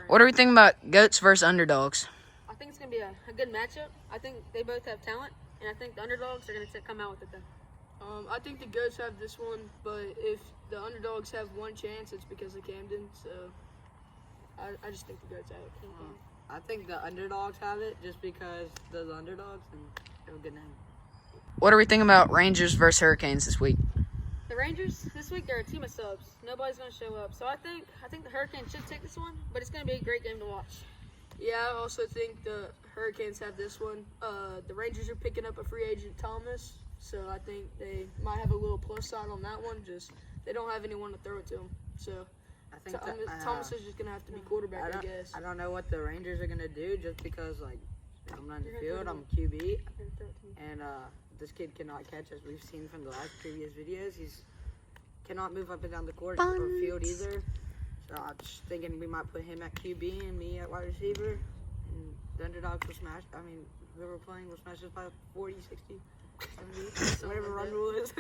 What do we think about goats versus underdogs? I think it's going to be a good matchup. I think they both have talent, and I think the underdogs are going to come out with it then. I think the goats have this one, but if the underdogs have one chance, it's because of Camden. So I just think the goats have it. I think the underdogs have it just because they're the underdogs and they have a good name. What do we think about Rangers versus Hurricanes this week? The Rangers this week, they're a team of subs. Nobody's going to show up, so I think the Hurricanes should take this one, but it's going to be a great game to watch. Yeah, I also think the Hurricanes have this one. The Rangers are picking up a free agent, Thomas, so I think they might have a little plus side on that one. Just they don't have anyone to throw it to them, so I think Thomas is just gonna have to be quarterback, I guess. I don't know what the Rangers are gonna do just because like I'm not in the field, I'm QB, and this kid cannot catch, as we've seen from the last previous videos. He's cannot move up and down the court or field either. So I'm just thinking we might put him at QB and me at wide receiver. And the underdogs will smash. I mean, whoever we're playing will smash us by 40, 60, 70, whatever run rule is.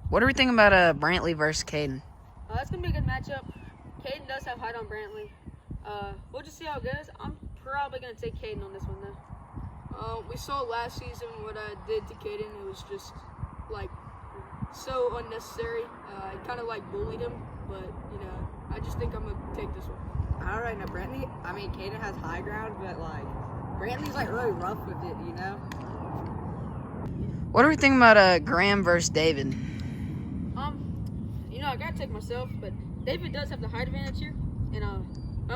What do we think about Brantley versus Caden? That's going to be a good matchup. Caden does have height on Brantley. We'll just see how it goes. I'm probably going to take Caden on this one, though. We saw last season what I did to Caden. It was just, like, so unnecessary. I kind of, like, bullied him, but, you know, I just think I'm going to take this one. All right, now Brantley, I mean, Caden has high ground, but, like, Brantley's, like, really rough with it, you know? What do we think about Graham versus David? You know, I got to take myself, but David does have the height advantage here, and I'm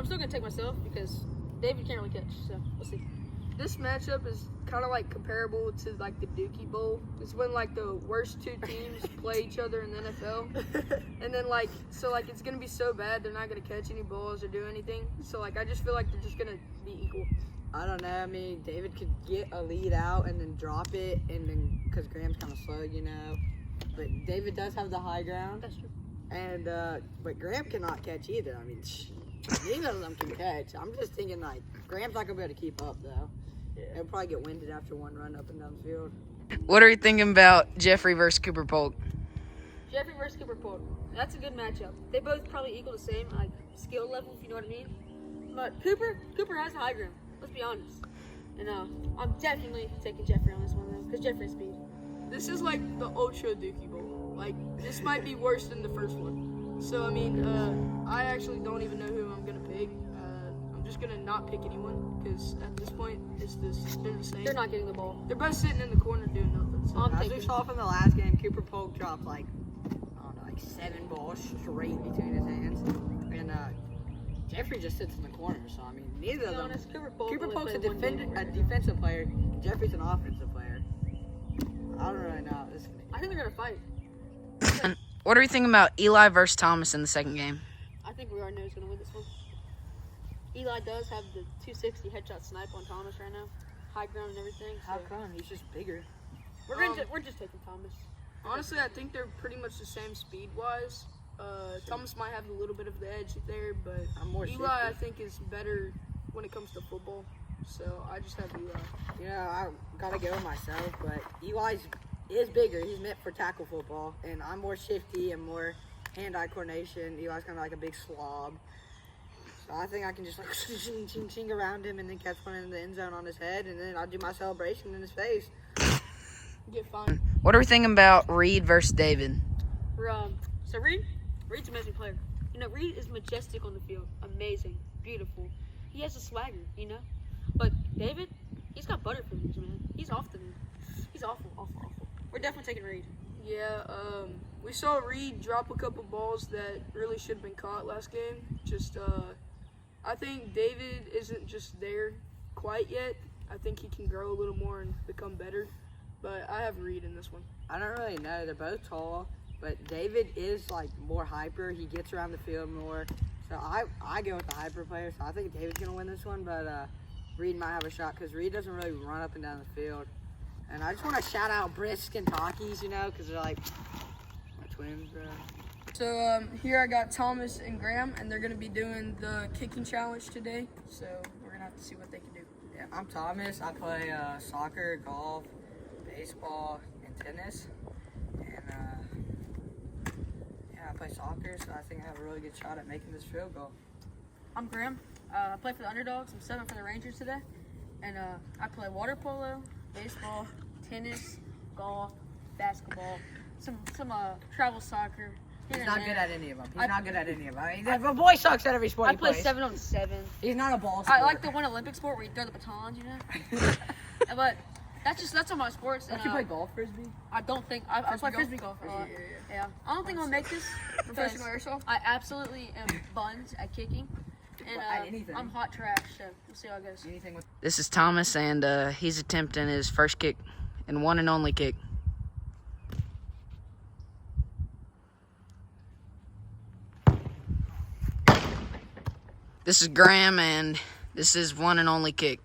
still going to take myself because David can't really catch, so we'll see. This matchup is kind of like comparable to like the Dookie Bowl. It's when like the worst two teams play each other in the NFL, and then like it's gonna be so bad they're not gonna catch any balls or do anything. So like I just feel like they're just gonna be equal. I don't know. I mean, David could get a lead out and then drop it, and then because Graham's kind of slow, you know. But David does have the high ground. That's true. And but Graham cannot catch either. I mean, neither of them can catch. I'm just thinking like Graham's not gonna be able to keep up though. He'll probably get winded after one run up and down the field. What are you thinking about Jeffrey versus Cooper Polk? Jeffrey versus Cooper Polk. That's a good matchup. They both probably equal the same like skill level, if you know what I mean. But Cooper has the high ground. Let's be honest. And I'm definitely taking Jeffrey on this one though, because Jeffrey's speed. This is like the Ultra Dookie Bowl. Like this might be worse than the first one. So I mean, I actually don't even know who I'm gonna pick. I'm just gonna not pick anyone because at this point they're the same. They're not getting the ball. They're both sitting in the corner doing nothing. So As we saw from the last game, Cooper Polk dropped like I don't know, like 7 balls straight between his hands, and Jeffrey just sits in the corner. So I mean, neither of them. Honest, Cooper Polk's a defensive player. Jeffrey's an offensive player. I don't really know. I think they're gonna fight. What are we thinking about Eli versus Thomas in the second game? I think we already know who's gonna win this one. Eli does have the 260 headshot snipe on Thomas right now, high ground and everything. So How come? He's just bigger. we're just taking Thomas. Honestly, I think they're pretty much the same speed-wise. Thomas might have a little bit of the edge there, but Eli, I think, is better when it comes to football. So I just have Eli. You know, I gotta go with myself, but Eli is bigger. He's meant for tackle football, and I'm more shifty and more hand-eye coordination. Eli's kind of like a big slob. So I think I can just like ching around him and then catch one in the end zone on his head, and then I'll do my celebration in his face. Get fine. What are we thinking about Reed versus David? So Reed's an amazing player. You know, Reed is majestic on the field. Amazing. Beautiful. He has a swagger, you know? But David, he's got butterfingers, man. He's off the He's awful. We're definitely taking Reed. Yeah, we saw Reed drop a couple balls that really should have been caught last game. Just, I think David isn't just there quite yet. I think he can grow a little more and become better. But I have Reed in this one. I don't really know. They're both tall, but David is like more hyper. He gets around the field more. So I go with the hyper player. So I think David's gonna win this one, but Reed might have a shot because Reed doesn't really run up and down the field. And I just want to shout out Brisk and Takis, you know, because they're like my twins, bro. So here I got Thomas and Graham, and they're gonna be doing the kicking challenge today. So we're gonna have to see what they can do. Yeah, I'm Thomas. I play soccer, golf, baseball, and tennis. And yeah, I play soccer, so I think I have a really good shot at making this field goal. I'm Graham. I play for the Underdogs. I'm subbing for the Rangers today. And I play water polo, baseball, tennis, golf, basketball, some travel soccer. He's not good at any of them. He's not good at any of them. I mean, the boy sucks at every sport I he play plays. 7-on-7. He's not a ball I sport. like the one Olympic sport where you throw the batons, you know? But that's all my sports. Don't you play golf, frisbee? I don't think I play frisbee golf a lot. Yeah. I don't think I'll make this Professional airsoft? I absolutely am buns at kicking. And At anything. I'm hot trash, so we'll see how it goes. Anything with This is Thomas, and he's attempting his first kick and one and only kick. This is Graham, and this is one and only kick.